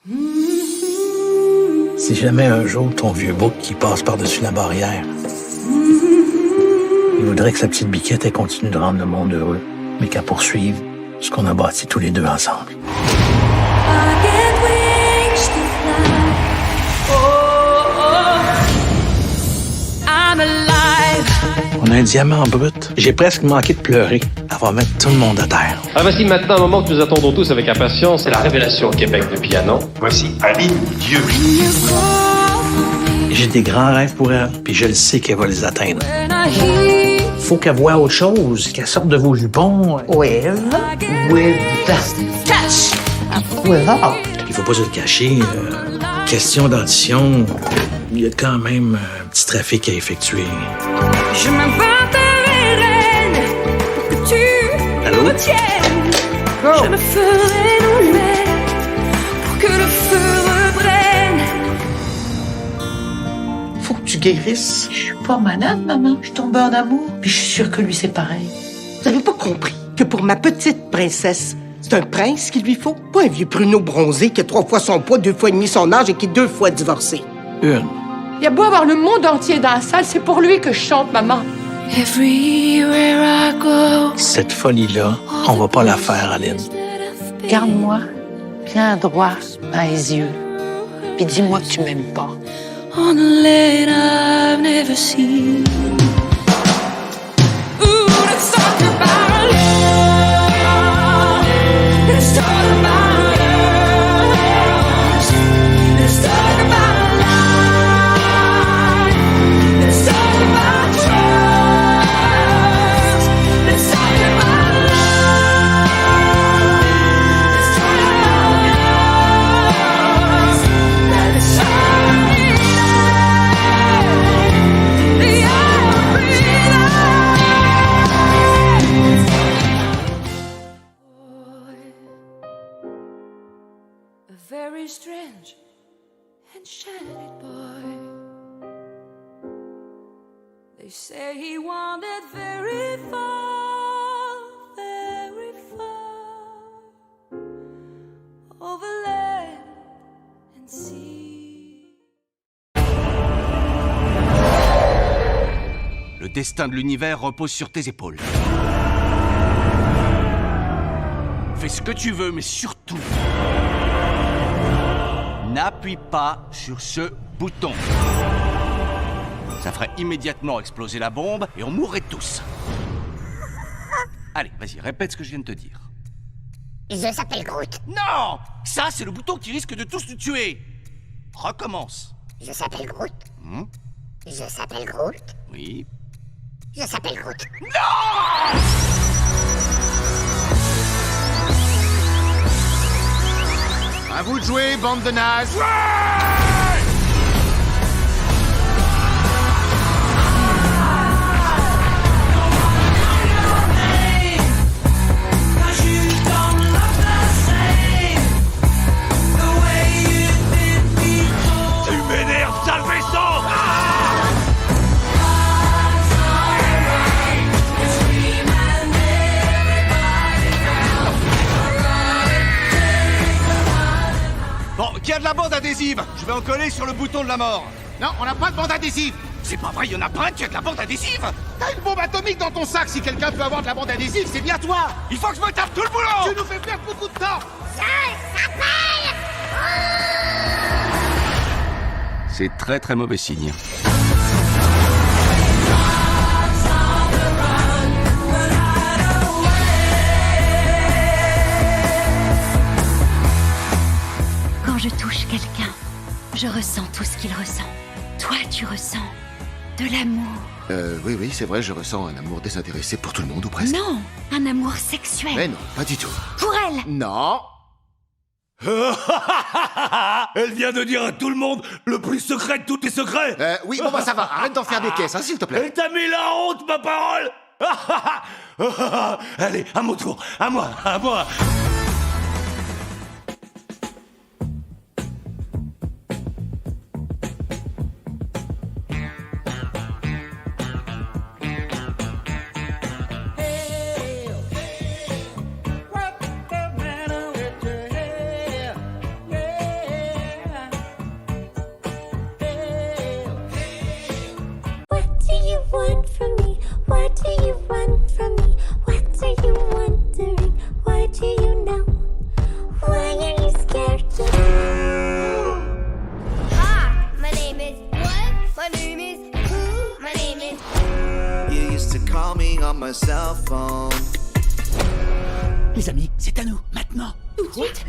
Si jamais un jour ton vieux bouc qui passe par-dessus la barrière, il voudrait que sa petite biquette elle continue de rendre le monde heureux, mais qu'elle poursuive ce qu'on a bâti tous les deux ensemble. On a un diamant brut. J'ai presque manqué de pleurer. Elle va mettre tout le monde à terre. Ah, voici maintenant un moment que nous attendons tous avec impatience. C'est la révélation au Québec de piano. Voici Aline Dieu. J'ai des grands rêves pour elle, puis je le sais qu'elle va les atteindre. Faut qu'elle voie autre chose, qu'elle sorte de vos jupons. With cash. Without. Il faut pas se le cacher. Question d'audition, il y a quand même un petit trafic à effectuer. Je m'inventerai reine pour que tu Allô? me tiennes. Je me ferai nouvelle pour que le feu reprenne. Faut que tu guérisses. Je suis pas malade, maman. Je suis tombée en amour. Puis je suis sûre que lui, c'est pareil. Vous avez pas compris que pour ma petite princesse, c'est un prince qu'il lui faut? Pas un vieux pruneau bronzé qui a 3 fois son poids, 2 fois et demi son âge et qui est 2 fois divorcé. Une. Il y a beau avoir le monde entier dans la salle, c'est pour lui que je chante, maman. Everywhere I go. Cette folie-là, on va pas la faire, Aline. Garde-moi bien droit dans les yeux. Puis dis-moi que tu m'aimes pas. On a land I've never seen. Ooh, let's talk about love. Let's talk about us. Let's talk about life. Let's talk about trust. Let's talk about love. Let's talk about us. Let's talk a very strange enchanted boy. They say he wandered very far over land and sea. Le destin de l'univers repose sur tes épaules. Fais ce que tu veux, mais surtout, n'appuie pas sur ce bouton. Ça ferait immédiatement exploser la bombe et on mourrait tous. Allez, vas-y, répète ce que je viens de te dire. Je s'appelle Groot. Non! Ça, c'est le bouton qui risque de tous nous tuer. Recommence. Je s'appelle Groot. Hmm? Je s'appelle Groot. Oui. Je s'appelle Groot. Non! À vous de jouer, bande de nazes. Tu m'énerves, sale vaisseau! Bon, qui a de la bande adhésive? Je vais en coller sur le bouton de la mort. Non, on n'a pas de bande adhésive. C'est pas vrai, il y en a pas un qui a de la bande adhésive. T'as une bombe atomique dans ton sac. Si quelqu'un peut avoir de la bande adhésive, c'est bien toi. Il faut que je me tape tout le boulot. Tu nous fais perdre beaucoup de temps. C'est très très mauvais signe. Quand je touche quelqu'un, je ressens tout ce qu'il ressent. Toi, tu ressens de l'amour. Oui, c'est vrai, je ressens un amour désintéressé pour tout le monde ou presque. Non, un amour sexuel. Mais non, pas du tout. Pour elle. Non. Elle vient de dire à tout le monde le plus secret de tous tes secrets. Oui, bon bah ça va, arrête d'en faire des caisses, hein, s'il te plaît. Elle t'a mis la honte, ma parole. Allez, à mon tour, à moi. want from me? Why do you run from me? What are you wondering? Why do you know? Why are you scared to know? Hi, my name is what? My name is who? My name is. You used to call me on my cell phone. Les amis, c'est à nous, maintenant. Tout de suite.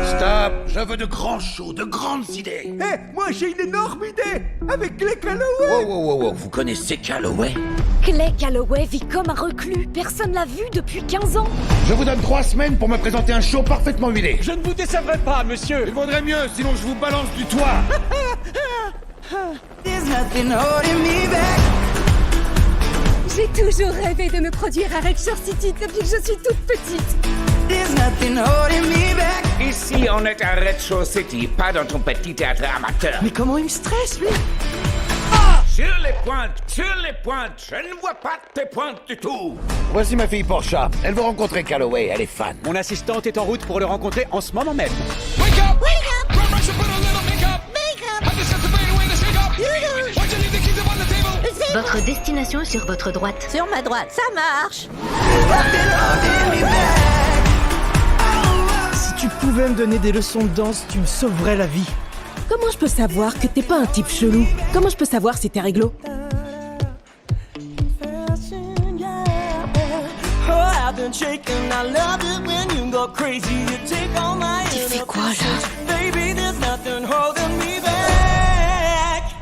Stop, je veux de grands shows, de grandes idées. Moi j'ai une énorme idée. Avec Clay Calloway. Wow, vous connaissez Calloway? Clay Calloway vit comme un reclus. Personne l'a vu depuis 15 ans. Je vous donne 3 semaines pour me présenter un show parfaitement huilé. Je ne vous décevrai pas, monsieur. Il vaudrait mieux, sinon je vous balance du toit. There's nothing holding me back. J'ai toujours rêvé de me produire à Red Shore City depuis que je suis toute petite. There's nothing holding me back. Ici, on est à Red Shore City, pas dans ton petit théâtre amateur. Mais comment il me stresse, lui? Sur les pointes, je ne vois pas tes pointes du tout. Voici ma fille Portia. Elle veut rencontrer Calloway, elle est fan. Mon assistante est en route pour le rencontrer en ce moment même. Wake up! Wake up! Votre destination est sur votre droite. Sur ma droite, ça marche. Si tu pouvais me donner des leçons de danse, tu me sauverais la vie. Comment je peux savoir que t'es pas un type chelou? Comment je peux savoir si t'es réglo? Tu fais quoi là?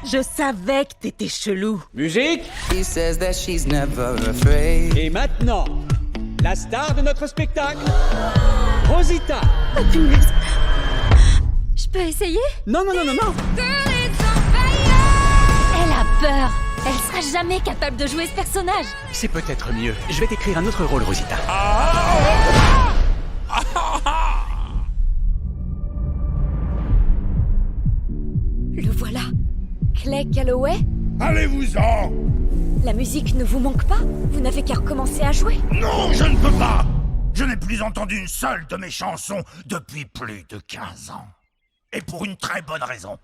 Je savais que t'étais chelou. Musique. She says that she's never afraid. Et maintenant, la star de notre spectacle, Rosita. Oh punaise. Je peux essayer? Non. Elle a peur. Elle sera jamais capable de jouer ce personnage. C'est peut-être mieux. Je vais t'écrire un autre rôle, Rosita. Le voilà. Clay Calloway? Allez-vous-en! La musique ne vous manque pas? Vous n'avez qu'à recommencer à jouer. Non, je ne peux pas! Je n'ai plus entendu une seule de mes chansons depuis plus de 15 ans. Et pour une très bonne raison.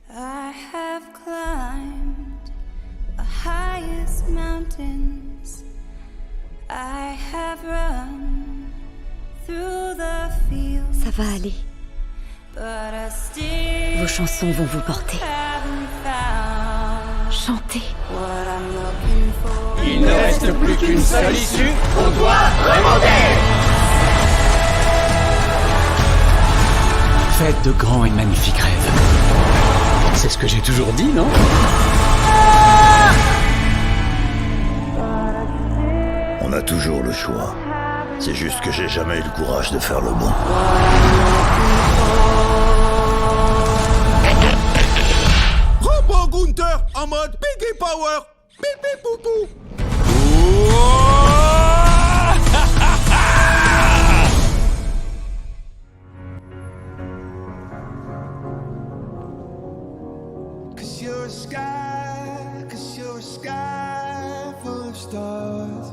I have climbed the highest mountains. I have run through the fields. Ça va aller. But I still Vos chansons vont vous porter. haven't found Chantez. what I'm looking for. Il ne reste plus qu'une seule issue. On doit remonter. Faites de grands et magnifiques rêves. C'est ce que j'ai toujours dit, non? On a toujours le choix. C'est juste que j'ai jamais eu le courage de faire le bon. Robot Gunther en mode Biggie Power. Pipi poupou. Cause you're a sky full of stars.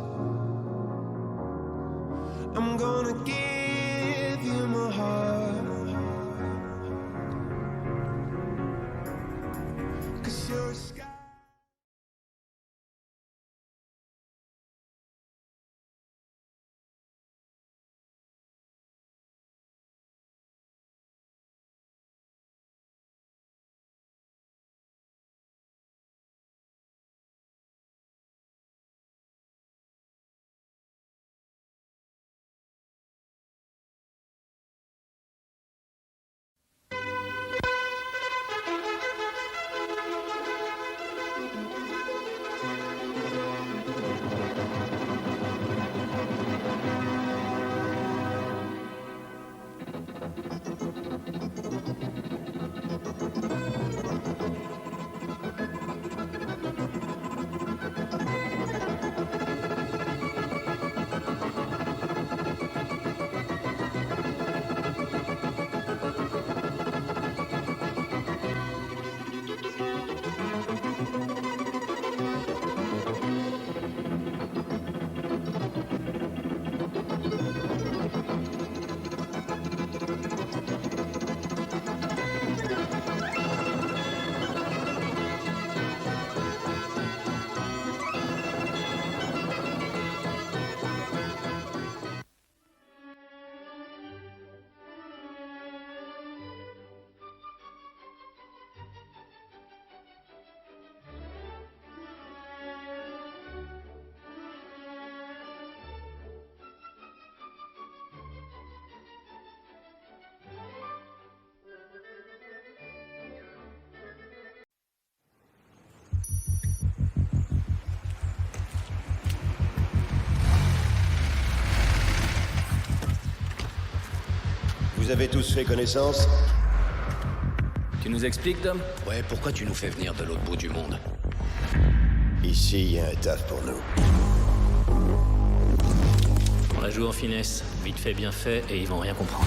I'm gonna give you my heart. Cause you're a sky. Vous avez tous fait connaissance? Tu nous expliques, Dom? Ouais, pourquoi tu nous fais venir de l'autre bout du monde? Ici, il y a un taf pour nous. On la joue en finesse, vite fait, bien fait, et ils vont rien comprendre.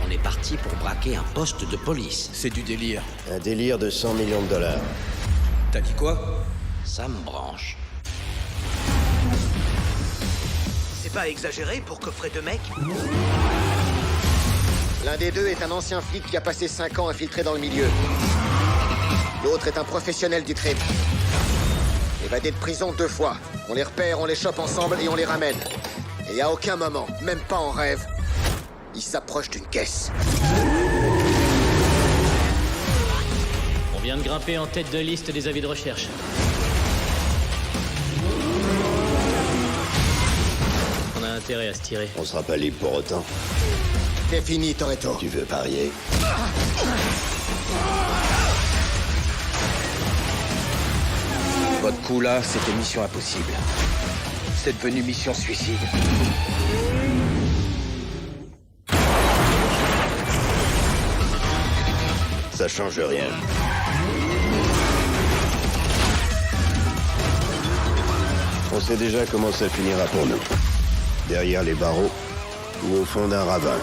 On est parti pour braquer un poste de police. C'est du délire. Un délire de 100 millions de dollars. T'as dit quoi? Ça me branche. C'est pas exagéré pour coffrer deux mecs? L'un des deux est un ancien flic qui a passé 5 ans infiltré dans le milieu. L'autre est un professionnel du crime. Évadé de prison 2 fois. On les repère, on les chope ensemble et on les ramène. Et à aucun moment, même pas en rêve, ils s'approchent d'une caisse. On vient de grimper en tête de liste des avis de recherche. On a intérêt à se tirer. On sera pas libre pour autant. C'est fini, Toretto. Tu veux parier? Votre coup là, c'était mission impossible. C'est devenu mission suicide. Ça change rien. On sait déjà comment ça finira pour nous. Derrière les barreaux ou au fond d'un ravin.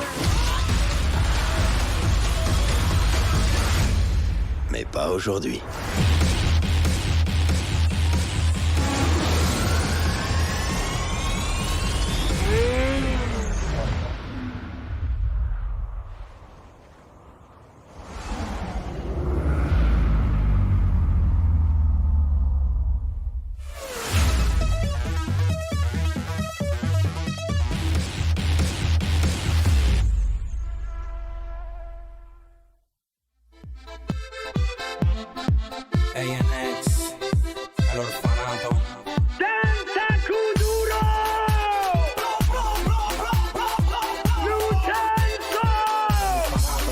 Mais pas aujourd'hui. ANX, all'orfanato. Senza Kuduro! Lucenzo!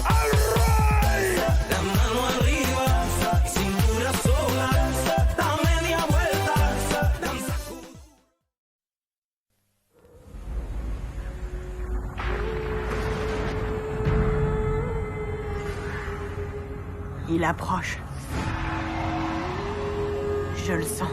Array! La mano arriba, cintura sola, da media vuelta, danza Il approche. Je le sens.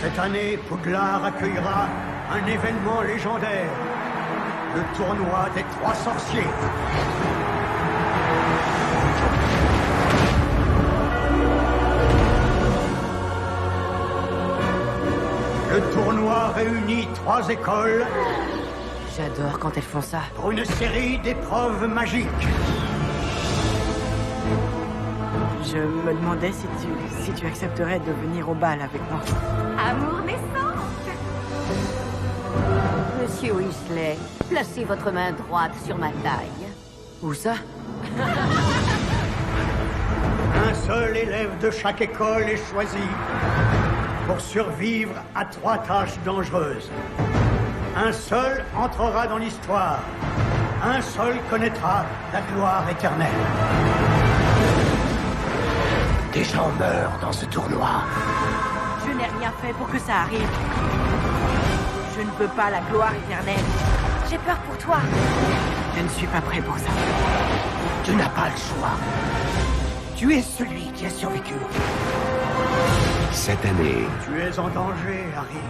Cette année, Poudlard accueillera un événement légendaire. Le tournoi des 3 sorciers. Le tournoi réunit 3 écoles. J'adore quand elles font ça. Pour une série d'épreuves magiques. Je me demandais si tu accepterais de venir au bal avec moi. Amour naissant. Monsieur Weasley, placez votre main droite sur ma taille. Où ça? Un seul élève de chaque école est choisi pour survivre à 3 tâches dangereuses. Un seul entrera dans l'histoire. Un seul connaîtra la gloire éternelle. Des gens meurent dans ce tournoi. Je n'ai rien fait pour que ça arrive. Je ne veux pas la gloire éternelle. J'ai peur pour toi. Je ne suis pas prêt pour ça. Tu n'as pas le choix. Tu es celui qui a survécu. Cette année, Tu es en danger, Harry.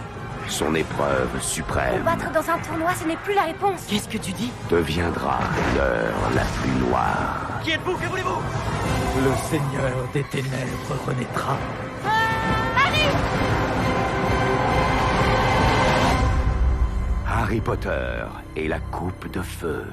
son épreuve suprême Combattre dans un tournoi, ce n'est plus la réponse. Qu'est-ce que tu dis? deviendra l'heure la plus noire. Qui êtes-vous? Que voulez-vous? Le Seigneur des Ténèbres renaîtra. Harry Potter et la coupe de feu.